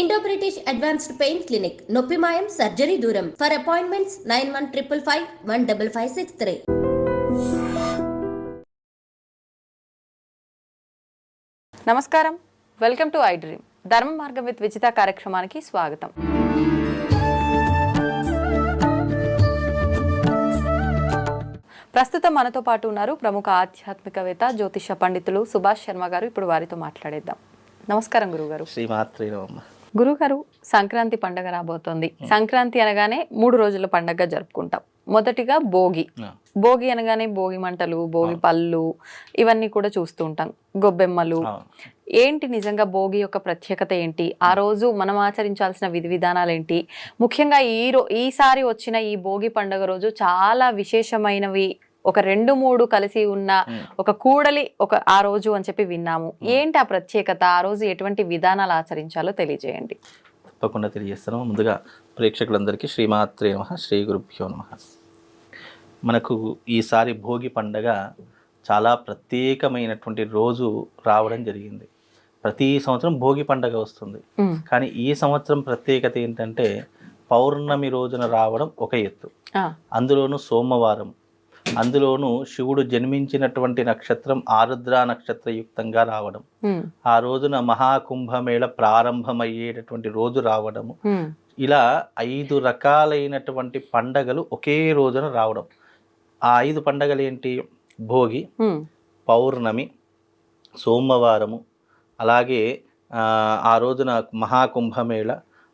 Indo British advanced pain clinic నొప్పి మాయం surgery దూరం ఫర్ అపాయింట్మెంట్స్ 9155515563. నమస్కారం, వెల్కమ్ టు ఐ డ్రీమ్. ధర్మ మార్గం విత్ విజిత కార్యక్రమానికి స్వాగతం. ప్రస్తుతం మనతో పాటు ఉన్నారు ప్రముఖ ఆధ్యాత్మికవేత్త జ్యోతిష పండితులు సుభాష్ శర్మ గారు. ఇప్పుడు వారితో మాట్లాడేద్దాం. నమస్కారం గురుగారు. శ్రీమాత్రే గురుగారు, సంక్రాంతి పండుగ రాబోతోంది. సంక్రాంతి అనగానే 3 రోజుల పండుగ జరుపుకుంటాం. మొదటిగా భోగి. భోగి అనగానే భోగి మంటలు, భోగి పళ్ళు ఇవన్నీ కూడా చూస్తూ ఉంటాం, గొబ్బెమ్మలు. ఏంటి నిజంగా భోగి యొక్క ప్రత్యేకత ఏంటి? ఆ రోజు మనం ఆచరించాల్సిన విధి విధానాలు ఏంటి? ముఖ్యంగా ఈసారి వచ్చిన ఈ భోగి పండుగ రోజు చాలా విశేషమైనవి, ఒక 2-3 కలిసి ఉన్న ఒక కూడలి ఆ రోజు అని చెప్పి విన్నాము. ఏంటి ఆ ప్రత్యేకత? ఆ రోజు ఎటువంటి విధానాలు ఆచరించాలో తెలియజేయండి. తప్పకుండా తెలియజేస్తాను. ముందుగా ప్రేక్షకులందరికీ శ్రీమాత్రే నమః, శ్రీ గురుభ్యో నమః. మనకు ఈసారి భోగి పండగ చాలా ప్రత్యేకమైనటువంటి రోజు రావడం జరిగింది. ప్రతి సంవత్సరం భోగి పండగ వస్తుంది, కానీ ఈ సంవత్సరం ప్రత్యేకత ఏంటంటే పౌర్ణమి రోజున రావడం ఒక ఎత్తు, అందులోనూ సోమవారం, అందులోనూ శివుడు జన్మించినటువంటి నక్షత్రం ఆరుద్ర నక్షత్రయుక్తంగా రావడం, ఆ రోజున మహాకుంభమేళ ప్రారంభమయ్యేటటువంటి రోజు రావడము, ఇలా 5 రకాలైనటువంటి పండగలు ఒకే రోజున రావడం. ఆ 5 పండగలు ఏంటి? భోగి, పౌర్ణమి, సోమవారము, అలాగే ఆ రోజున మహాకుంభమేళ,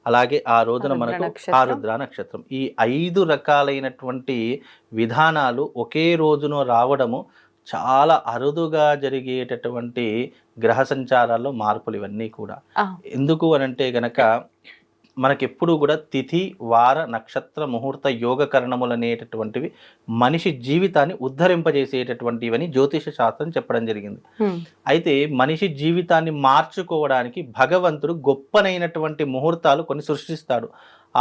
అలాగే ఆ రోజున మనకు ఆరుద్ర నక్షత్రం. ఈ 5 రకాలైనటువంటి విధానాలు ఒకే రోజున రావడము చాలా అరుదుగా జరిగేటటువంటి గ్రహ సంచారాల్లో మార్పులు ఇవన్నీ కూడా. ఎందుకు అనంటే గనక మనకెప్పుడు కూడా తిథి, వార, నక్షత్ర, ముహూర్త, యోగ కరణములు అనేటటువంటివి మనిషి జీవితాన్ని ఉద్ధరింపజేసేటటువంటివని జ్యోతిష శాస్త్రం చెప్పడం జరిగింది. అయితే మనిషి జీవితాన్ని మార్చుకోవడానికి భగవంతుడు గొప్పనైనటువంటి ముహూర్తాలు కొన్ని సృష్టిస్తాడు.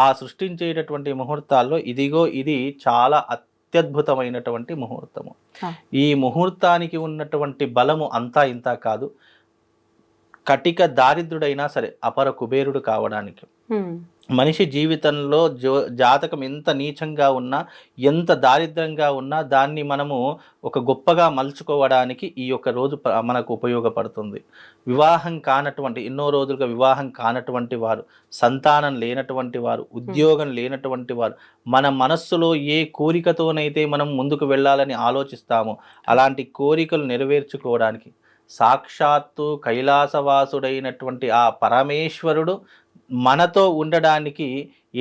ఆ సృష్టించేటటువంటి ముహూర్తాల్లో ఇది చాలా అత్యద్భుతమైనటువంటి ముహూర్తము. ఈ ముహూర్తానికి ఉన్నటువంటి బలము అంతా ఇంతా కాదు. కటిక దారిద్రుడైనా సరే అపర కుబేరుడు కావడానికి, మనిషి జీవితంలో జాతకం ఎంత నీచంగా ఉన్నా, ఎంత దారిద్రంగా ఉన్నా దాన్ని మనము ఒక గొప్పగా మలుచుకోవడానికి ఈ యొక్క రోజు మనకు ఉపయోగపడుతుంది. వివాహం కానటువంటి, ఎన్నో రోజులుగా వివాహం కానటువంటి వారు, సంతానం లేనటువంటి వారు, ఉద్యోగం లేనటువంటి వారు, మన మనస్సులో ఏ కోరికతోనైతే మనం ముందుకు వెళ్ళాలని ఆలోచిస్తామో అలాంటి కోరికలు నెరవేర్చుకోవడానికి సాక్షాత్తు కైలాసవాసుడైనటువంటి ఆ పరమేశ్వరుడు మనతో ఉండడానికి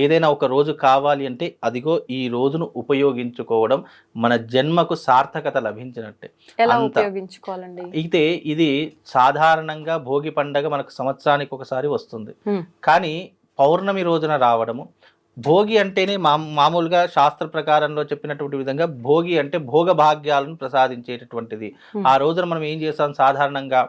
ఏదైనా ఒక రోజు కావాలి అంటే అదిగో ఈ రోజును ఉపయోగించుకోవడం మన జన్మకు సార్థకత లభించినట్టే. అయితే ఇది సాధారణంగా భోగి పండగ మనకు సంవత్సరానికి ఒకసారి వస్తుంది, కానీ పౌర్ణమి రోజున రావడము, భోగి అంటేనే మామూలుగా శాస్త్ర ప్రకారంలో చెప్పినటువంటి విధంగా భోగి అంటే భోగ భాగ్యాలను ప్రసాదించేటటువంటిది. ఆ రోజున మనం ఏం చేస్తాం? సాధారణంగా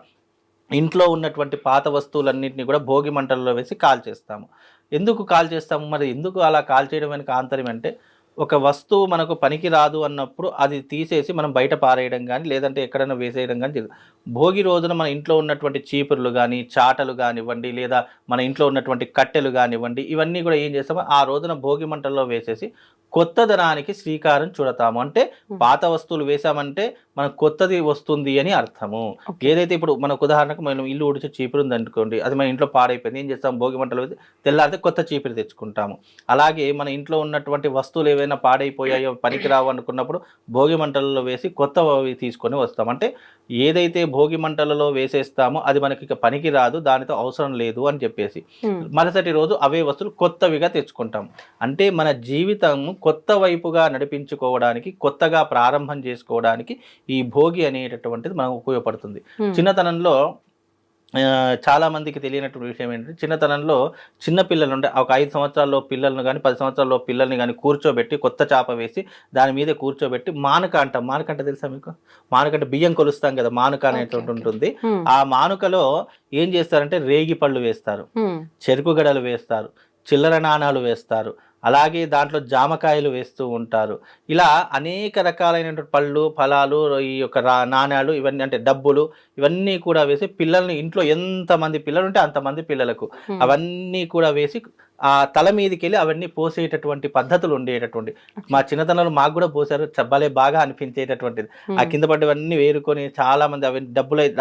ఇంట్లో ఉన్నటువంటి పాత వస్తువులన్నింటినీ కూడా భోగి మంటల్లో వేసి కాల్చేస్తాము. ఎందుకు కాల్చేస్తాము? మరి ఎందుకు అలా కాల్చేయడం వెనుక ఆంతర్యం అంటే, ఒక వస్తువు మనకు పనికి రాదు అన్నప్పుడు అది తీసేసి మనం బయట పారేయడం కానీ లేదంటే ఎక్కడైనా వేసేయడం కానీ జరుగుతుంది. భోగి రోజున మన ఇంట్లో ఉన్నటువంటి చీపుర్లు కానీ, చాటలు కానివ్వండి, లేదా మన ఇంట్లో ఉన్నటువంటి కట్టెలు కానివ్వండి, ఇవన్నీ కూడా ఏం చేస్తామో ఆ రోజున భోగి మంటల్లో వేసేసి కొత్తదనానికి శ్రీకారం చుడతాము. అంటే పాత వస్తువులు వేసామంటే మనకు కొత్తది వస్తుంది అని అర్థము. ఏదైతే ఇప్పుడు మనకు ఉదాహరణకు మనం ఇల్లు ఉడిచే చీపురు ఉంది అనుకోండి, అది మన ఇంట్లో పాడైపోయింది, ఏం చేస్తాం? భోగి మంటలు వేసి తెల్లారితే కొత్త చీపురు తెచ్చుకుంటాము. అలాగే మన ఇంట్లో ఉన్నటువంటి వస్తువులు ఏవైనా పాడైపోయాయో, పనికిరావు అనుకున్నప్పుడు భోగి మంటలలో వేసి కొత్తవి తీసుకొని వస్తాం. అంటే ఏదైతే భోగి మంటలలో వేసేస్తామో అది మనకి ఇక పనికి రాదు, దానితో అవసరం లేదు అని చెప్పేసి మరుసటి రోజు అవే వస్తువులు కొత్తవిగా తెచ్చుకుంటాం. అంటే మన జీవితం కొత్త వైపుగా నడిపించుకోవడానికి, కొత్తగా ప్రారంభం చేసుకోవడానికి ఈ భోగి అనేటటువంటిది మనకు ఉపయోగపడుతుంది. చిన్నతనంలో చాలా మందికి తెలియనటువంటి విషయం ఏంటంటే, చిన్నతనంలో చిన్న పిల్లలు ఉంటే ఒక 5 సంవత్సరాల్లో పిల్లలను కానీ 10 సంవత్సరాల్లో పిల్లల్ని కానీ కూర్చోబెట్టి కొత్త చాప వేసి దాని మీద కూర్చోబెట్టి మానుక అంటాం. మానుక అంటే తెలుసా మీకు? మానుక అంటే బియ్యం కొలుస్తాం కదా, మానుక అనేటువంటి ఉంటుంది. ఆ మానుకలో ఏం చేస్తారంటే రేగి పళ్ళు వేస్తారు, చెరుకు గడలు వేస్తారు, చిల్లర నాణాలు వేస్తారు, అలాగే దాంట్లో జామకాయలు వేస్తూ ఉంటారు. ఇలా అనేక రకాలైనటువంటి పళ్ళు, ఫలాలు, ఈ యొక్క నాణాలు ఇవన్నీ అంటే డబ్బులు ఇవన్నీ కూడా వేసి పిల్లల్ని ఇంట్లో ఎంతమంది పిల్లలు ఉంటే అంతమంది పిల్లలకు అవన్నీ కూడా వేసి ఆ తల మీదకి వెళ్ళి అవన్నీ పోసేటటువంటి పద్ధతులు ఉండేటటువంటి. మా చిన్నతనంలో మాకు కూడా పోసారు, భలే బాగా అనిపించేటటువంటిది. ఆ కింద పడ్డవన్నీ వేరుకొని చాలా మంది అవి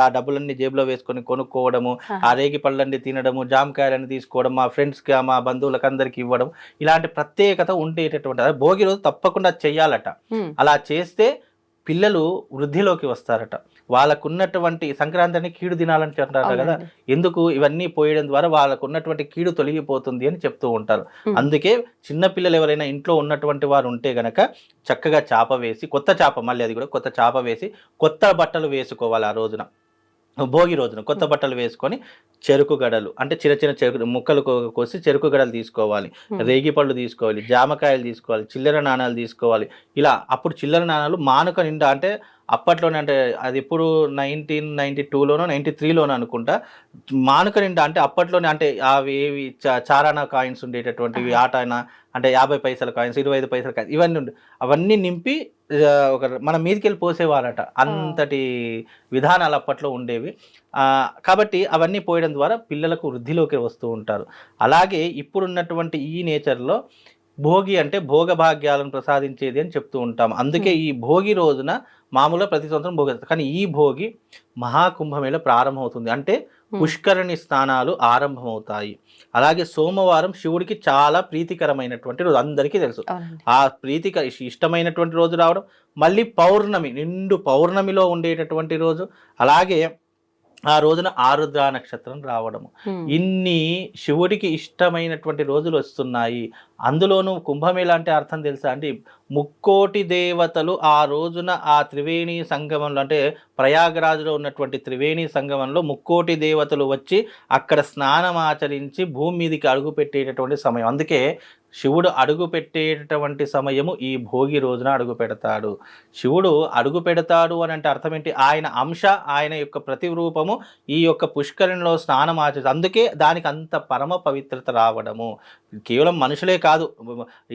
ఆ డబ్బులన్నీ జేబులో వేసుకొని కొనుక్కోవడము, ఆ రేగి పళ్ళన్నీ తినడము, జామకాయలన్నీ తీసుకోవడం, మా ఫ్రెండ్స్కి మా బంధువులకు అందరికి ఇవ్వడం, ఇలాంటి ప్రత్యేకత ఉండేటటువంటి. అదే భోగి రోజు తప్పకుండా చెయ్యాలట. అలా చేస్తే పిల్లలు వృద్ధిలోకి వస్తారట. వాళ్ళకున్నటువంటి సంక్రాంతి అని కీడు దినాలని అంటారు కదా, ఎందుకు ఇవన్నీ పోయడం ద్వారా వాళ్ళకున్నటువంటి కీడు తొలగిపోతుంది అని చెప్తూ ఉంటారు. అందుకే చిన్నపిల్లలు ఎవరైనా ఇంట్లో ఉన్నటువంటి వారు ఉంటే గనక చక్కగా చాప వేసి, కొత్త చాప, మళ్ళీ అది కూడా కొత్త చాప వేసి కొత్త బట్టలు వేసుకోవాలి. ఆ రోజున భోగి రోజున కొత్త బట్టలు వేసుకొని చెరుకు గడలు అంటే చిన్న చిన్న చెరుకు ముక్కలు కోసి చెరుకు గడలు తీసుకోవాలి, రేగి పళ్ళు తీసుకోవాలి, జామకాయలు తీసుకోవాలి, చిల్లర నాణాలు తీసుకోవాలి. ఇలా అప్పుడు చిల్లర నాణాలు మానుక నిండా, అంటే అప్పట్లోనే, అంటే అది ఎప్పుడు 1992లోనో 93లోనో అనుకుంటా, మానుక నిండా అంటే అప్పట్లోనే, అంటే అవి ఏవి చారానా కాయిన్స్ ఉండేటటువంటివి, ఆటానా అంటే 50 పైసల కాయిన్స్, 25 పైసల కాయిన్స్, ఇవన్నీ అవన్నీ నింపి ఒక మన మీదకి వెళ్ళి పోసేవారట. అంతటి విధానాలు అప్పట్లో ఉండేవి. కాబట్టి అవన్నీ పోయడం ద్వారా పిల్లలకు వృద్ధిలోకి వస్తూ ఉంటారు. అలాగే ఇప్పుడున్నటువంటి ఈ నేచర్లో భోగి అంటే భోగభాగ్యాలను ప్రసాదించేది అని చెప్తూ ఉంటాం. అందుకే ఈ భోగి రోజున మామూలుగా ప్రతి సంవత్సరం భోగి, కానీ ఈ భోగి మహాకుంభమేళ ప్రారంభమవుతుంది. అంటే పుష్కరిణి స్నానాలు ఆరంభమవుతాయి. అలాగే సోమవారం శివుడికి చాలా ప్రీతికరమైనటువంటి రోజు, అందరికీ తెలుసు. ఆ ఇష్టమైనటువంటి రోజు రావడం, మళ్ళీ పౌర్ణమి, నిండు పౌర్ణమిలో ఉండేటటువంటి రోజు, అలాగే ఆ రోజున ఆరుద్ర నక్షత్రం రావడము, ఇన్ని శివుడికి ఇష్టమైనటువంటి రోజులు వస్తున్నాయి. అందులోనూ కుంభమేళ అంటే అర్థం తెలుసా అండి? ముక్కోటి దేవతలు ఆ రోజున ఆ త్రివేణి సంగమంలో, అంటే ప్రయాగరాజులో ఉన్నటువంటి త్రివేణి సంగమంలో ముక్కోటి దేవతలు వచ్చి అక్కడ స్నానం ఆచరించి భూమి మీదకి అడుగు పెట్టేటటువంటి సమయం. అందుకే శివుడు అడుగు పెట్టేటటువంటి సమయము ఈ భోగి రోజున అడుగు పెడతాడు. శివుడు అడుగు పెడతాడు అని అంటే అర్థం ఏంటి? ఆయన అంశ, ఆయన యొక్క ప్రతిరూపము ఈ యొక్క పుష్కరిణిలో స్నానం ఆచరిస్తుంది. అందుకే దానికి అంత పరమ పవిత్రత రావడము. కేవలం మనుషులే కాదు,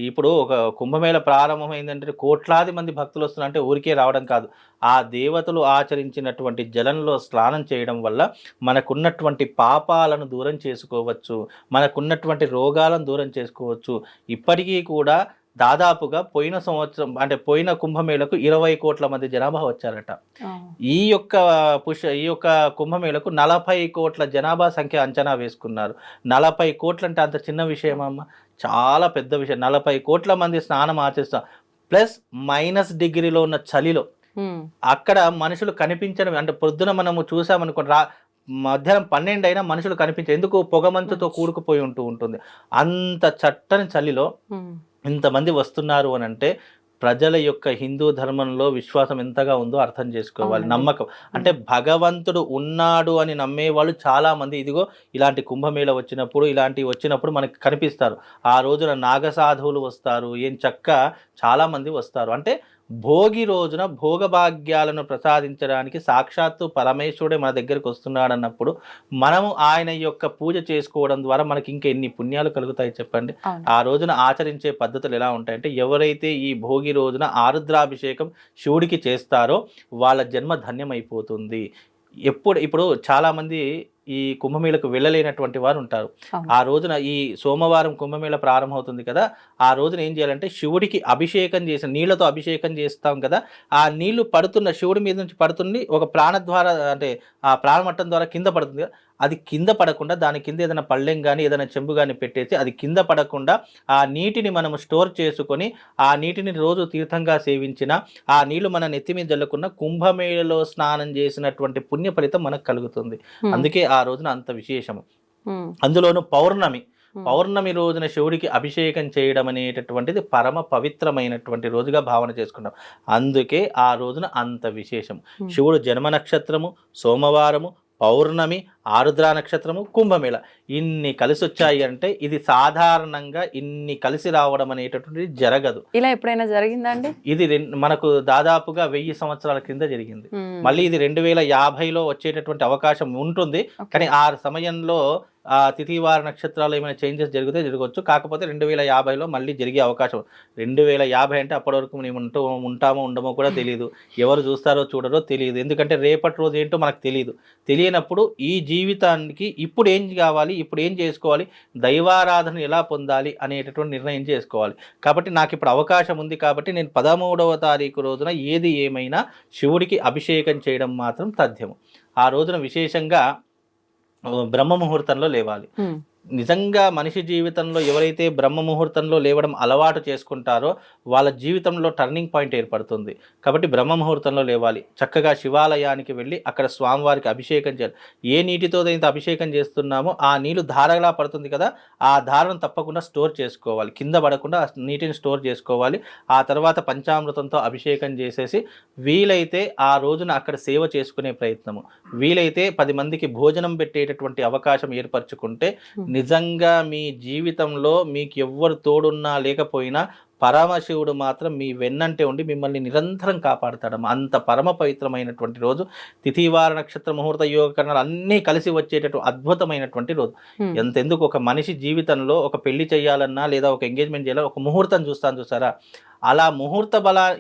ఇప్పుడు ఒక కుంభమేళ ప్రారంభమైందంటే కోట్లాది మంది భక్తులు వస్తున్నారంటే ఊరికే రావడం కాదు. ఆ దేవతలు ఆచరించినటువంటి జలంలో స్నానం చేయడం వల్ల మనకున్నటువంటి పాపాలను దూరం చేసుకోవచ్చు, మనకున్నటువంటి రోగాలను దూరం చేసుకోవచ్చు. ఇప్పటికీ కూడా దాదాపుగా పోయిన సంవత్సరం, అంటే పోయిన కుంభమేళకు 20 కోట్ల మంది జనాభా వచ్చారట. ఈ యొక్క కుంభమేళకు 40 కోట్ల జనాభా సంఖ్య అంచనా వేసుకున్నారు. 40 కోట్లు అంటే అంత చిన్న విషయమమ్మ, చాలా పెద్ద విషయం. 40 కోట్ల మంది స్నానం ఆచరిస్తారు, ప్లస్ మైనస్ డిగ్రీలో ఉన్న చలిలో అక్కడ మనుషులు కనిపించడం. అంటే పొద్దున మనము చూసామనుకోండి, మధ్యాహ్నం 12 అయినా మనుషులు కనిపించారు. ఎందుకు? పొగమంచుతో కూడుకుపోయి ఉంటుంది. అంత చట్టని చలిలో ఇంతమంది వస్తున్నారు అని అంటే ప్రజల యొక్క హిందూ ధర్మంలో విశ్వాసం ఎంతగా ఉందో అర్థం చేసుకోవాలి. నమ్మకం అంటే భగవంతుడు ఉన్నాడు అని నమ్మేవాళ్ళు చాలామంది ఇదిగో ఇలాంటి కుంభమేళ వచ్చినప్పుడు మనకి కనిపిస్తారు. ఆ రోజున నాగసాధువులు వస్తారు, ఏం చక్క చాలామంది వస్తారు. అంటే భోగి రోజున భోగభాగ్యాలను ప్రసాదించడానికి సాక్షాత్తు పరమేశ్వరుడే మన దగ్గరికి వస్తున్నాడు అన్నప్పుడు మనము ఆయన యొక్క పూజ చేసుకోవడం ద్వారా మనకి ఇంకా ఎన్ని పుణ్యాలు కలుగుతాయి చెప్పండి. ఆ రోజున ఆచరించే పద్ధతులు ఎలా ఉంటాయంటే, ఎవరైతే ఈ భోగి రోజున ఆరుద్రాభిషేకం శివుడికి చేస్తారో వాళ్ళ జన్మ ధన్యమైపోతుంది. ఇప్పుడు చాలామంది ఈ కుంభమేళకు వెళ్ళలేనటువంటి వారు ఉంటారు. ఆ రోజున ఈ సోమవారం కుంభమేళ ప్రారంభమవుతుంది కదా, ఆ రోజున ఏం చేయాలంటే శివుడికి అభిషేకం చేసిన నీళ్లతో అభిషేకం చేస్తాం కదా, ఆ నీళ్లు పడుతున్న శివుడి మీద నుంచి పడుతుంది, ఒక ప్రాణద్వార అంటే ఆ ప్రాణమట్టం ద్వారా కింద పడుతుంది కదా, అది కింద పడకుండా దాని కింద ఏదైనా పళ్ళెం కానీ ఏదైనా చెంబు కానీ పెట్టేసి అది కింద పడకుండా ఆ నీటిని మనము స్టోర్ చేసుకొని ఆ నీటిని రోజు తీర్థంగా సేవించిన ఆ నీళ్లు మన నెత్తి మీద జల్లుకున్న కుంభమేళలో స్నానం చేసినటువంటి పుణ్య ఫలితం మనకు కలుగుతుంది. అందుకే ఆ రోజున అంత విశేషము. అందులోనూ పౌర్ణమి రోజున శివుడికి అభిషేకం చేయడం అనేటటువంటిది పరమ పవిత్రమైనటువంటి రోజుగా భావన చేసుకున్నాం. అందుకే ఆ రోజున అంత విశేషం. శివుడు జన్మ నక్షత్రము సోమవారము, పౌర్ణమి, ఆరుద్ర నక్షత్రము, కుంభమేళ ఇన్ని కలిసి వచ్చాయి అంటే ఇది సాధారణంగా ఇన్ని కలిసి రావడం అనేటటువంటిది జరగదు. ఇలా ఎప్పుడైనా జరిగిందండి? ఇది మనకు దాదాపుగా 1000 సంవత్సరాల క్రింద జరిగింది. మళ్ళీ ఇది 2050లో వచ్చేటటువంటి అవకాశం ఉంటుంది. కానీ ఆ సమయంలో ఆ తిథివార నక్షత్రాలు ఏమైనా చేంజెస్ జరిగితే జరగవచ్చు. కాకపోతే 2050లో మళ్ళీ జరిగే అవకాశం. 2050 అంటే అప్పటి వరకు మేము ఉంటామో ఉండమో కూడా తెలియదు. ఎవరు చూస్తారో చూడరో తెలియదు. ఎందుకంటే రేపటి రోజు ఏంటో మనకు తెలియదు. తెలియనప్పుడు ఈ జీవితానికి ఇప్పుడు ఏం కావాలి, ఇప్పుడు ఏం చేసుకోవాలి, దైవారాధన ఎలా పొందాలి అనేటటువంటి నిర్ణయం చేసుకోవాలి. కాబట్టి నాకు ఇప్పుడు అవకాశం ఉంది కాబట్టి నేను 13వ తారీఖు రోజున ఏది ఏమైనా శివుడికి అభిషేకం చేయడం మాత్రం తథ్యము. ఆ రోజున విశేషంగా బ్రహ్మ ముహూర్తంలో లేవాలి. నిజంగా మనిషి జీవితంలో ఎవరైతే బ్రహ్మ ముహూర్తంలో లేవడం అలవాటు చేసుకుంటారో వాళ్ళ జీవితంలో టర్నింగ్ పాయింట్ ఏర్పడుతుంది. కాబట్టి బ్రహ్మ ముహూర్తంలో లేవాలి. చక్కగా శివాలయానికి వెళ్ళి అక్కడ స్వామివారికి అభిషేకం చేయాలి. ఏ నీటితో అయితే అభిషేకం చేస్తున్నామో ఆ నీళ్ళు ధారలా పడుతుంది కదా, ఆ ధారను తప్పకుండా స్టోర్ చేసుకోవాలి. కింద పడకుండా నీటిని స్టోర్ చేసుకోవాలి. ఆ తర్వాత పంచామృతంతో అభిషేకం చేసేసి వీలైతే ఆ రోజున అక్కడ సేవ చేసుకునే ప్రయత్నము, వీలైతే 10 మందికి భోజనం పెట్టేటటువంటి అవకాశం ఏర్పరచుకుంటే నిజంగా మీ జీవితంలో మీకు ఎవ్వరు తోడున్నా లేకపోయినా పరమశివుడు మాత్రం మీ వెన్నంటే ఉండి మిమ్మల్ని నిరంతరం కాపాడుతాడమ్మ. అంత పరమ పవిత్రమైనటువంటి రోజు. తిథివార నక్షత్ర ముహూర్త యోగకరణాలు అన్నీ కలిసి వచ్చేటటువంటి అద్భుతమైనటువంటి రోజు. ఎంతెందుకు ఒక మనిషి జీవితంలో ఒక పెళ్లి చేయాలన్నా లేదా ఒక ఎంగేజ్మెంట్ చేయాలన్నా ఒక ముహూర్తం చూసారా, అలా ముహూర్త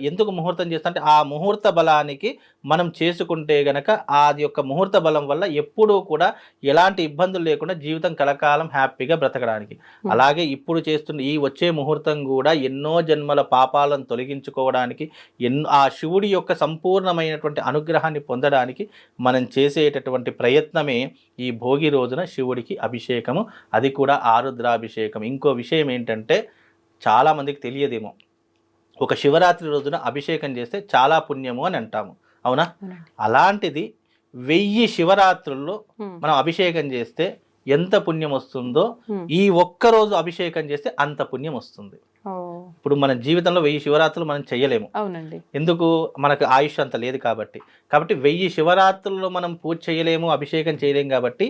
ఎందుకు ముహూర్తం చేస్తా అంటే ఆ ముహూర్త బలానికి మనం చేసుకుంటే గనక అది యొక్క ముహూర్త బలం వల్ల ఎప్పుడూ కూడా ఎలాంటి ఇబ్బందులు లేకుండా జీవితం కలకాలం హ్యాపీగా బ్రతకడానికి. అలాగే ఇప్పుడు చేస్తున్న ఈ వచ్చే ముహూర్తం కూడా ఎన్నో జన్మల పాపాలను తొలగించుకోవడానికి, ఆ శివుడి యొక్క సంపూర్ణమైనటువంటి అనుగ్రహాన్ని పొందడానికి మనం చేసేటటువంటి ప్రయత్నమే ఈ భోగి రోజున శివుడికి అభిషేకము, అది కూడా ఆరుద్రాభిషేకం. ఇంకో విషయం ఏంటంటే చాలామందికి తెలియదేమో, ఒక శివరాత్రి రోజున అభిషేకం చేస్తే చాలా పుణ్యము అని అంటాము, అవునా? అలాంటిది 1000 శివరాత్రుల్లో మనం అభిషేకం చేస్తే ఎంత పుణ్యం వస్తుందో ఈ ఒక్కరోజు అభిషేకం చేస్తే అంత పుణ్యం వస్తుంది. ఇప్పుడు మన జీవితంలో 1000 శివరాత్రులు మనం చేయలేము. అవునండి. ఎందుకు? మనకు ఆయుష్ అంత లేదు కాబట్టి. 1000 శివరాత్రుల్లో మనం పూజ చేయలేము, అభిషేకం చేయలేము. కాబట్టి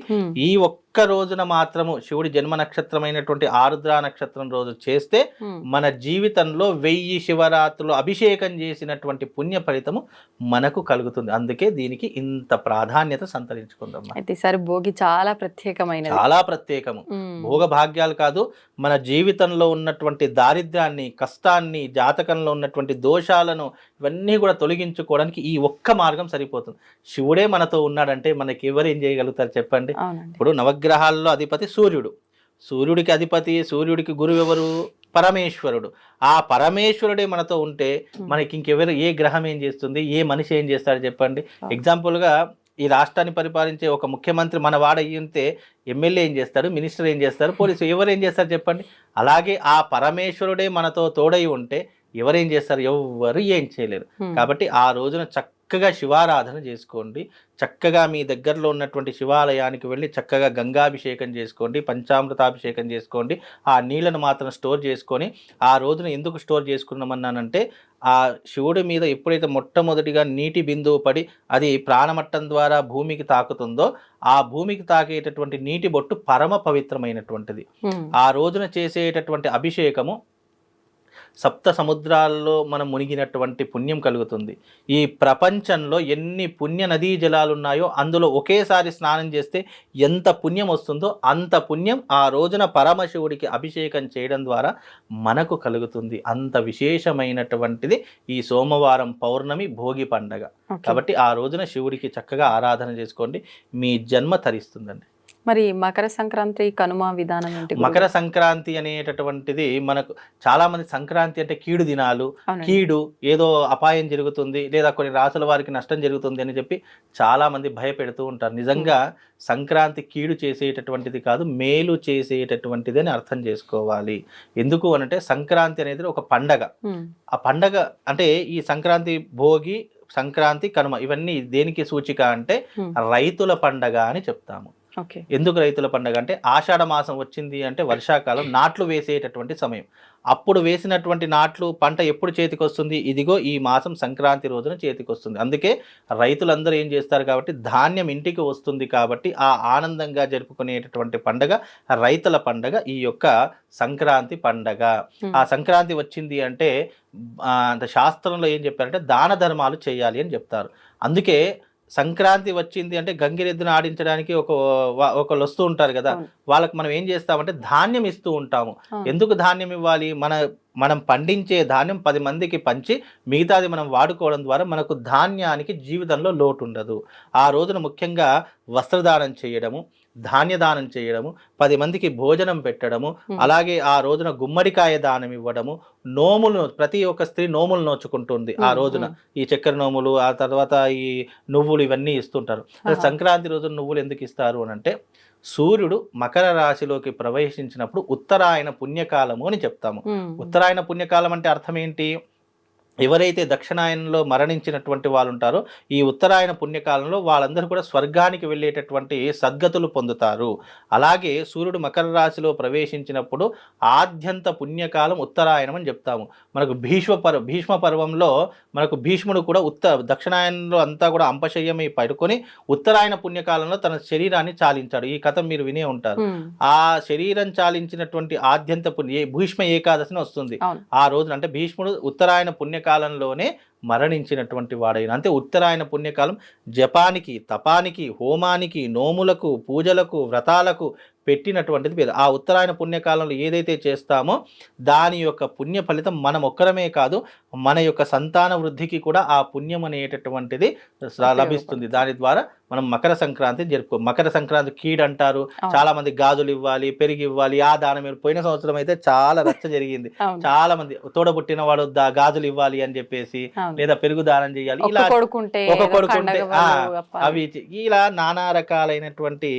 ఈ ఒక్క రోజున మాత్రము శివుడి జన్మ నక్షత్రమైనటువంటి ఆరుద్ర నక్షత్రం రోజు చేస్తే మన జీవితంలో 1000 శివరాత్రులు అభిషేకం చేసినటువంటి పుణ్య ఫలితము మనకు కలుగుతుంది. అందుకే దీనికి ఇంత ప్రాధాన్యత సంతరించుకుందాం. అయితే ఈసారి భోగి చాలా ప్రత్యేకమైనది, చాలా ప్రత్యేకము. భోగ భాగ్యాలు కాదు, మన జీవితంలో ఉన్నటువంటి దారిద్ర్యాన్ని, కష్టాన్ని, జాతకంలో ఉన్నటువంటి దోషాలను ఇవన్నీ కూడా తొలగించుకోవడానికి ఈ ఒక్క మార్గం సరిపోతుంది. శివుడే మనతో ఉన్నాడంటే మనకి ఎవరు ఏం చేయగలుగుతారు చెప్పండి? ఇప్పుడు నవగ్రహాల్లో అధిపతి సూర్యుడు, సూర్యుడికి అధిపతి, సూర్యుడికి గురువు ఎవరు? పరమేశ్వరుడు. ఆ పరమేశ్వరుడే మనతో ఉంటే మనకి ఇంకెవరు, ఏ గ్రహం ఏం చేస్తుంది, ఏ మనిషి ఏం చేస్తాడు చెప్పండి? ఎగ్జాంపుల్గా ఈ రాష్ట్రాన్ని పరిపాలించే ఒక ముఖ్యమంత్రి మన వాడయ్యింటే ఎమ్మెల్యే ఏం చేస్తాడు, మినిస్టర్ ఏం చేస్తారు, పోలీసు ఎవరు ఏం చేస్తారు చెప్పండి? అలాగే ఆ పరమేశ్వరుడే మనతో తోడై ఉంటే ఎవరేం చేస్తారు? ఎవ్వరు ఏం చేయలేరు. కాబట్టి ఆ రోజున చక్కగా శివారాధన చేసుకోండి. చక్కగా మీ దగ్గరలో ఉన్నటువంటి శివాలయానికి వెళ్ళి చక్కగా గంగాభిషేకం చేసుకోండి, పంచామృతాభిషేకం చేసుకోండి. ఆ నీళ్లను మాత్రం స్టోర్ చేసుకొని, ఆ రోజున ఎందుకు స్టోర్ చేసుకున్నామన్నానంటే ఆ శివుడి మీద ఎప్పుడైతే మొట్టమొదటిగా నీటి బిందువు పడి అది ప్రాణమట్టం ద్వారా భూమికి తాకుతుందో ఆ భూమికి తాకేటటువంటి నీటి బొట్టు పరమ పవిత్రమైనటువంటిది. ఆ రోజున చేసేటటువంటి అభిషేకము సప్త సముద్రాల్లో మనం మునిగినటువంటి పుణ్యం కలుగుతుంది. ఈ ప్రపంచంలో ఎన్ని పుణ్య నదీ జలాలు ఉన్నాయో అందులో ఒకేసారి స్నానం చేస్తే ఎంత పుణ్యం వస్తుందో అంత పుణ్యం ఆ రోజున పరమశివుడికి అభిషేకం చేయడం ద్వారా మనకు కలుగుతుంది. అంత విశేషమైనటువంటిది ఈ సోమవారం పౌర్ణమి భోగి పండగ. కాబట్టి ఆ రోజున శివుడికి చక్కగా ఆరాధన చేసుకోండి, మీ జన్మ తరిస్తుందండి. మరి మకర సంక్రాంతి, కనుమ విధానం ఏంటి? మకర సంక్రాంతి అనేటటువంటిది మనకు చాలా మంది సంక్రాంతి అంటే కీడు దినాలు, కీడు ఏదో అపాయం జరుగుతుంది లేదా కొన్ని రాసుల వారికి నష్టం జరుగుతుంది అని చెప్పి చాలా మంది భయపెడుతూ ఉంటారు. నిజంగా సంక్రాంతి కీడు చేసేటటువంటిది కాదు, మేలు చేసేటటువంటిది అని అర్థం చేసుకోవాలి. ఎందుకు అనంటే సంక్రాంతి అనేది ఒక పండగ. ఆ పండగ అంటే ఈ సంక్రాంతి, భోగి, సంక్రాంతి, కనుమ ఇవన్నీ దేనికి సూచిక అంటే రైతుల పండగ అని చెప్తాము. ఎందుకు రైతుల పండగ అంటే ఆషాఢ మాసం వచ్చింది అంటే వర్షాకాలం, నాట్లు వేసేటటువంటి సమయం. అప్పుడు వేసినటువంటి నాట్లు పంట ఎప్పుడు చేతికి వస్తుంది? ఇదిగో ఈ మాసం సంక్రాంతి రోజున చేతికి వస్తుంది. అందుకే రైతులందరూ ఏం చేస్తారు కాబట్టి ధాన్యం ఇంటికి వస్తుంది కాబట్టి ఆ ఆనందంగా జరుపుకునేటటువంటి పండగ రైతుల పండగ ఈ యొక్క సంక్రాంతి పండగ. ఆ సంక్రాంతి వచ్చింది అంటే శాస్త్రంలో ఏం చెప్పారంటే దాన ధర్మాలు చేయాలి అని చెప్తారు. అందుకే సంక్రాంతి వచ్చింది అంటే గంగిరెద్దును ఆడించడానికి ఒకళ్ళు వస్తూ ఉంటారు కదా, వాళ్ళకి మనం ఏం చేస్తామంటే ధాన్యం ఇస్తూ ఉంటాము. ఎందుకు ధాన్యం ఇవ్వాలి? మనం పండించే ధాన్యం 10 మందికి పంచి మిగతాది మనం వాడుకోవడం ద్వారా మనకు ధాన్యానికి జీవితంలో లోటు ఉండదు. ఆ రోజున ముఖ్యంగా వస్త్రదానం చేయడము, ధాన్యదానం చేయడము, 10 మందికి భోజనం పెట్టడము, అలాగే ఆ రోజున గుమ్మడికాయ దానం ఇవ్వడము, నోములు, ప్రతి ఒక్క స్త్రీ నోములు నోచుకుంటుంది ఆ రోజున. ఈ చక్కెర నోములు, ఆ తర్వాత ఈ నువ్వులు ఇవన్నీ ఇస్తుంటారు. సంక్రాంతి రోజున నువ్వులు ఎందుకు ఇస్తారు అని అంటే, సూర్యుడు మకర రాశిలోకి ప్రవేశించినప్పుడు ఉత్తరాయణ పుణ్యకాలము అని చెప్తాము. ఉత్తరాయణ పుణ్యకాలం అంటే అర్థం ఏంటి? ఎవరైతే దక్షిణాయనంలో మరణించినటువంటి వాళ్ళు ఉంటారో ఈ ఉత్తరాయణ పుణ్యకాలంలో వాళ్ళందరూ కూడా స్వర్గానికి వెళ్ళేటటువంటి సద్గతులు పొందుతారు. అలాగే సూర్యుడు మకర రాశిలో ప్రవేశించినప్పుడు ఆద్యంత పుణ్యకాలం ఉత్తరాయణం అని చెప్తాము. మనకు భీష్మ పర్వంలో మనకు భీష్ముడు కూడా దక్షిణాయనంలో అంతా కూడా అంపశయ్యమై పడుకొని ఉత్తరాయణ పుణ్యకాలంలో తన శరీరాన్ని చాలించాడు. ఈ కథ మీరు వినే ఉంటారు. ఆ శరీరం చాలించినటువంటి ఆద్యంత భీష్మ ఏకాదశిని వస్తుంది. ఆ రోజున అంటే భీష్ముడు ఉత్తరాయణ పుణ్యకాలంలోనే మరణించినటువంటి వాడైన. అంటే ఉత్తరాయణ పుణ్యకాలం జపానికి, తపానికి, హోమానికి, నోములకు, పూజలకు, వ్రతాలకు పెట్టినటువంటిది పేరు. ఆ ఉత్తరాయణ పుణ్యకాలంలో ఏదైతే చేస్తామో దాని యొక్క పుణ్య ఫలితం మనం ఒక్కరమే కాదు, మన యొక్క సంతాన వృద్ధికి కూడా ఆ పుణ్యం అనేటటువంటిది లభిస్తుంది. దాని ద్వారా మనం మకర సంక్రాంతి మకర సంక్రాంతి కీడు అంటారు. చాలా మంది గాజులు ఇవ్వాలి, పెరిగి ఇవ్వాలి, ఆ దానం. పోయిన సంవత్సరం అయితే చాలా రచ్చ జరిగింది. చాలా మంది తోడబుట్టిన వాడు గాజులు ఇవ్వాలి అని చెప్పేసి, లేదా పెరుగు దానం చేయాలి, ఇలా ఒక కొడుకుంటే అవి ఇలా నానా రకాలైనటువంటి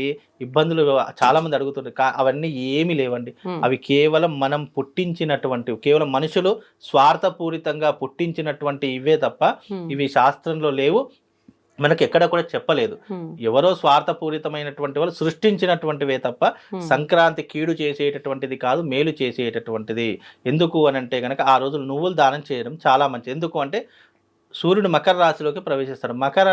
ఇబ్బందులు చాలా మంది అడుగుతుంటారు. అవన్నీ ఏమీ లేవండి. అవి కేవలం మనం పుట్టించినటువంటి, కేవలం మనుషులు స్వార్థపూరితంగా పుట్టించినటువంటి ఇవే తప్ప ఇవి శాస్త్రంలో లేవు, మనకి ఎక్కడ కూడా చెప్పలేదు. ఎవరో స్వార్థపూరితమైనటువంటి వాళ్ళు సృష్టించినటువంటివే తప్ప సంక్రాంతి కీడు చేసేటటువంటిది కాదు, మేలు చేసేటటువంటిది. ఎందుకు అని అంటే కనుక ఆ రోజులు నువ్వులు దానం చేయడం చాలా మంచిది. ఎందుకు అంటే సూర్యుడు మకర రాశిలోకి ప్రవేశిస్తాడు. మకర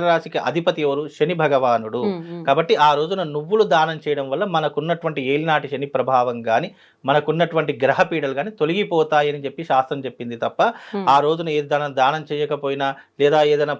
రాశికి అధిపతి ఎవరు? శని భగవానుడు. కాబట్టి ఆ రోజున నువ్వులు దానం చేయడం వల్ల మనకున్నటువంటి ఏలినాటి శని ప్రభావం కానీ, మనకున్నటువంటి గ్రహ పీడలు కానీ తొలగిపోతాయని చెప్పి శాస్త్రం చెప్పింది తప్ప ఆ రోజున ఏదైనా దానం చేయకపోయినా, లేదా ఏదైనా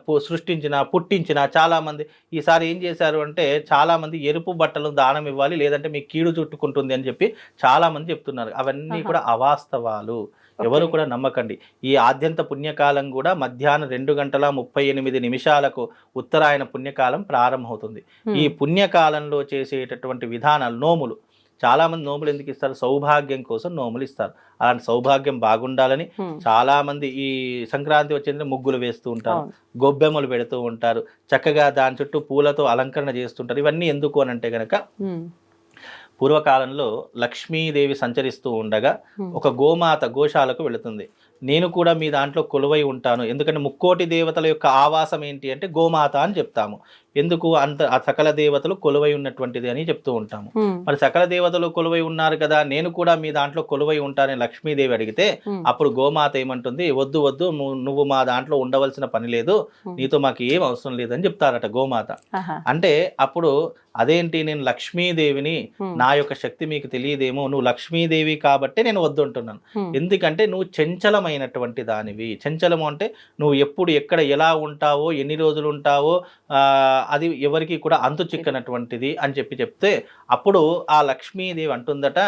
పుట్టించినా చాలా మంది ఈసారి ఏం చేశారు అంటే, చాలా మంది ఎరుపు బట్టలు దానం ఇవ్వాలి, లేదంటే మీకు కీడు చుట్టుకుంటుంది అని చెప్పి చాలా మంది చెప్తున్నారు. అవన్నీ కూడా అవాస్తవాలు. ఎవరు కూడా నమ్మకండి. ఈ ఆద్యంత పుణ్యకాలం కూడా మధ్యాహ్నం 2:38 ఉత్తరాయణ పుణ్యకాలం ప్రారంభమవుతుంది. ఈ పుణ్యకాలంలో చేసేటటువంటి విధానాలు, నోములు, చాలా మంది నోములు ఎందుకు ఇస్తారు? సౌభాగ్యం కోసం నోములు ఇస్తారు. అలాంటి సౌభాగ్యం బాగుండాలని చాలా మంది ఈ సంక్రాంతి వచ్చేందుకు ముగ్గులు వేస్తూ ఉంటారు, గొబ్బెమ్మలు పెడుతూ ఉంటారు, చక్కగా దాని చుట్టూ పూలతో అలంకరణ చేస్తుంటారు. ఇవన్నీ ఎందుకు అని అంటే కనుక, పూర్వకాలంలో లక్ష్మీదేవి సంచరిస్తూ ఉండగా ఒక గోశాలకు వెళుతుంది. నేను కూడా మీ దాంట్లో కొలువై ఉంటాను, ఎందుకంటే ముక్కోటి దేవతల యొక్క ఆవాసం ఏంటి అంటే గోమాత అని చెప్తాము. ఎందుకు? ఆ సకల దేవతలు కొలువై ఉన్నటువంటిది అని చెప్తూ ఉంటాము. మరి సకల దేవతలు కొలువై ఉన్నారు కదా, నేను కూడా మీ దాంట్లో కొలువై ఉంటానని లక్ష్మీదేవి అడిగితే అప్పుడు గోమాత ఏమంటుంది? వద్దు వద్దు, నువ్వు మా దాంట్లో ఉండవలసిన పని లేదు, నీతో మాకు ఏం అవసరం లేదని చెప్తారట గోమాత. అంటే అప్పుడు అదేంటి, నేను లక్ష్మీదేవిని, నా యొక్క శక్తి మీకు తెలియదేమో, నువ్వు లక్ష్మీదేవి కాబట్టి నేను వద్దుంటున్నాను. ఎందుకంటే నువ్వు చంచలమైనటువంటి దానివి. చంచలము అంటే నువ్వు ఎప్పుడు ఎక్కడ ఎలా ఉంటావో, ఎన్ని రోజులు ఉంటావో అది ఎవరికి కూడా అంతు చిక్కనటువంటిది అని చెప్తే అప్పుడు ఆ లక్ష్మీదేవి అంటుందట,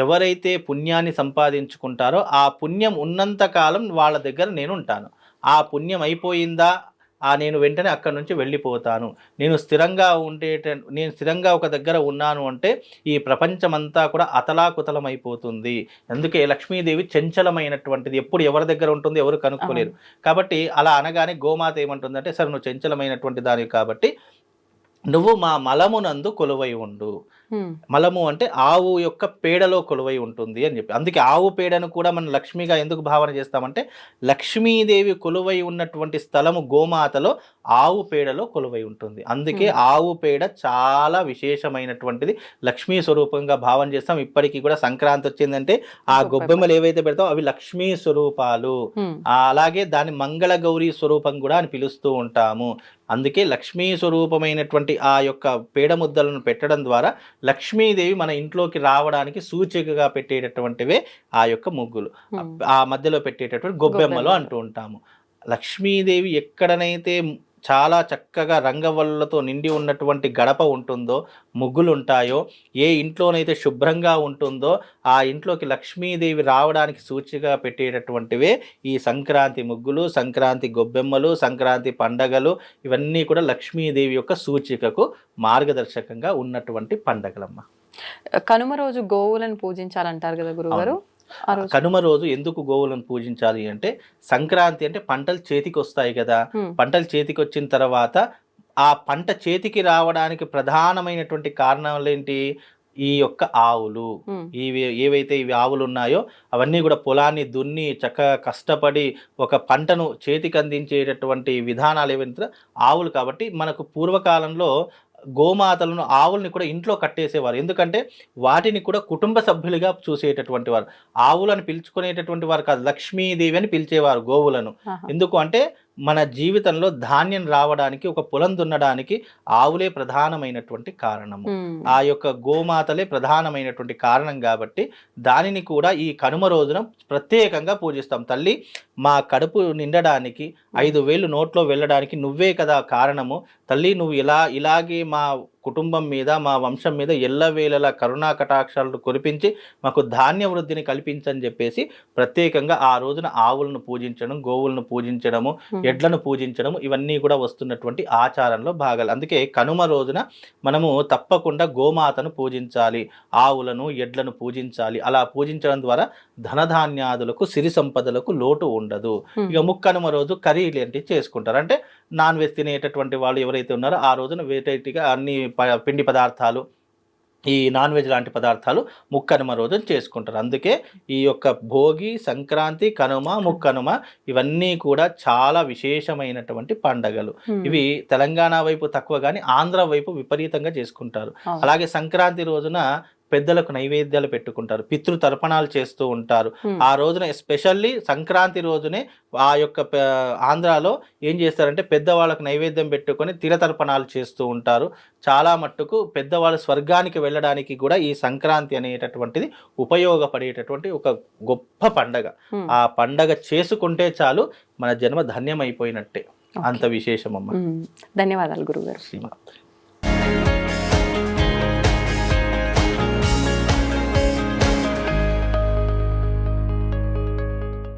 ఎవరైతే పుణ్యాన్ని సంపాదించుకుంటారో ఆ పుణ్యం ఉన్నంత కాలం వాళ్ళ దగ్గర నేను ఉంటాను. ఆ పుణ్యం అయిపోయిందా నేను వెంటనే అక్కడి నుంచి వెళ్ళిపోతాను. నేను స్థిరంగా ఒక దగ్గర ఉన్నాను అంటే ఈ ప్రపంచమంతా కూడా అతలాకుతలం అయిపోతుంది. అందుకే లక్ష్మీదేవి చంచలమైనటువంటిది, ఎప్పుడు ఎవరి దగ్గర ఉంటుంది ఎవరు కనుక్కోలేరు. కాబట్టి అలా అనగానే గోమాత ఏమంటుందంటే, సరే నువ్వు చంచలమైనటువంటి దానివి కాబట్టి నువ్వు మా మలమునందు కొలువై ఉండు. మలము అంటే ఆవు యొక్క పేడలో కొలువై ఉంటుంది అని చెప్పి, అందుకే ఆవు పేడను కూడా మనం లక్ష్మిగా ఎందుకు భావన చేస్తామంటే, లక్ష్మీదేవి కొలువై ఉన్నటువంటి స్థలము గోమాతలో ఆవు పేడలో కొలువై ఉంటుంది. అందుకే ఆవు పేడ చాలా విశేషమైనటువంటిది, లక్ష్మీ స్వరూపంగా భావన చేస్తాం. ఇప్పటికీ కూడా సంక్రాంతి వచ్చిందంటే ఆ గొబ్బెమ్మలు ఏవైతే పెడతామో అవి లక్ష్మీ స్వరూపాలు. అలాగే దాని మంగళ గౌరీ స్వరూపం కూడా అని పిలుస్తూ ఉంటాము. అందుకే లక్ష్మీ స్వరూపమైనటువంటి ఆ యొక్క పేడ ముద్దలను పెట్టడం ద్వారా లక్ష్మీదేవి మన ఇంట్లోకి రావడానికి సూచికగా పెట్టేటటువంటివే ఆ యొక్క ముగ్గులు, ఆ మధ్యలో పెట్టేటటువంటి గొబ్బెమ్మలు అంటూ ఉంటాము. లక్ష్మీదేవి ఎక్కడనైతే చాలా చక్కగా రంగవల్లులతో నిండి ఉన్నటువంటి గడప ఉంటుందో, ముగ్గులు ఉంటాయో, ఏ ఇంట్లోనైతే శుభ్రంగా ఉంటుందో ఆ ఇంట్లోకి లక్ష్మీదేవి రావడానికి సూచికగా పెట్టేటటువంటివే ఈ సంక్రాంతి ముగ్గులు, సంక్రాంతి గొబ్బెమ్మలు, సంక్రాంతి పండగలు. ఇవన్నీ కూడా లక్ష్మీదేవి యొక్క సూచికకు మార్గదర్శకంగా ఉన్నటువంటి పండగలమ్మ. కనుమ రోజు గోవులను పూజించాలంటారు కదా గురుగారు? కనుమ రోజు ఎందుకు గోవులను పూజించాలి అంటే, సంక్రాంతి అంటే పంటలు చేతికి వస్తాయి కదా. పంటలు చేతికి వచ్చిన తర్వాత ఆ పంట చేతికి రావడానికి ప్రధానమైనటువంటి కారణాలు ఏంటి? ఈ యొక్క ఆవులు. ఏవైతే ఇవి ఆవులు ఉన్నాయో అవన్నీ కూడా పొలాన్ని దున్ని చక్కగా కష్టపడి ఒక పంటను చేతికి అందించేటటువంటి విధానాలు ఏవైతే ఆవులు. కాబట్టి మనకు పూర్వకాలంలో గోమాతలను, ఆవుల్ని కూడా ఇంట్లో కట్టేసేవారు. ఎందుకంటే వాటిని కూడా కుటుంబ సభ్యులుగా చూసేటటువంటి వారు. ఆవులను పిలుచుకునేటటువంటి వారు కాదు, లక్ష్మీదేవి అని పిలిచేవారు గోవులను. ఎందుకు అంటే మన జీవితంలో ధాన్యం రావడానికి, ఒక పొలం దున్నడానికి ఆవులే ప్రధానమైనటువంటి కారణము. ఆ యొక్క గోమాతలే ప్రధానమైనటువంటి కారణం కాబట్టి దానిని కూడా ఈ కనుమ రోజున ప్రత్యేకంగా పూజిస్తాం. తల్లి, మా కడుపు నిండడానికి, 5,000 నోట్లో వెళ్ళడానికి నువ్వే కదా కారణము. తల్లి, నువ్వు ఇలాగే మా కుటుంబం మీద, మా వంశం మీద ఎల్లవేళలా కరుణా కటాక్షాలను కురిపించి మాకు ధాన్య వృద్ధిని కల్పించని చెప్పేసి ప్రత్యేకంగా ఆ రోజున ఆవులను పూజించడం, గోవులను పూజించడము, ఎడ్లను పూజించడము, ఇవన్నీ కూడా వస్తున్నటువంటి ఆచారంలో భాగాలు. అందుకే కనుమ రోజున మనము తప్పకుండా గోమాతను పూజించాలి, ఆవులను, ఎడ్లను పూజించాలి. అలా పూజించడం ద్వారా ధనధాన్యాదులకు, సిరి సంపదలకు లోటు ఉండదు. ఇక ముక్కనుమ రోజు కర్రీలు ఏంటి చేసుకుంటారు అంటే, నాన్ వెజ్ తినేటటువంటి వాళ్ళు ఎవరైతే ఉన్నారో ఆ రోజున వెరైటీగా అన్ని పిండి పదార్థాలు, ఈ నాన్ వెజ్ లాంటి పదార్థాలు ముక్కనుమ రోజున చేసుకుంటారు. అందుకే ఈ యొక్క భోగి, సంక్రాంతి, కనుమ, ముక్కనుమ ఇవన్నీ కూడా చాలా విశేషమైనటువంటి పండగలు. ఇవి తెలంగాణ వైపు తక్కువ కానీ ఆంధ్ర వైపు విపరీతంగా చేసుకుంటారు. అలాగే సంక్రాంతి రోజున పెద్దలకు నైవేద్యాలు పెట్టుకుంటారు, పితృ తర్పణాలు చేస్తూ ఉంటారు. ఆ రోజున ఎస్పెషల్లీ సంక్రాంతి రోజునే ఆ యొక్క ఆంధ్రాలో ఏం చేస్తారంటే పెద్దవాళ్ళకు నైవేద్యం పెట్టుకొని తిరతర్పణాలు చేస్తూ ఉంటారు. చాలా మట్టుకు పెద్దవాళ్ళు స్వర్గానికి వెళ్ళడానికి కూడా ఈ సంక్రాంతి అనేటటువంటిది ఉపయోగపడేటటువంటి ఒక గొప్ప పండగ. ఆ పండగ చేసుకుంటే చాలు మన జన్మ ధన్యమైపోయినట్టే. అంత విశేషమమ్మ. ధన్యవాదాలు గురుగారు. శ్రీమాత్రే.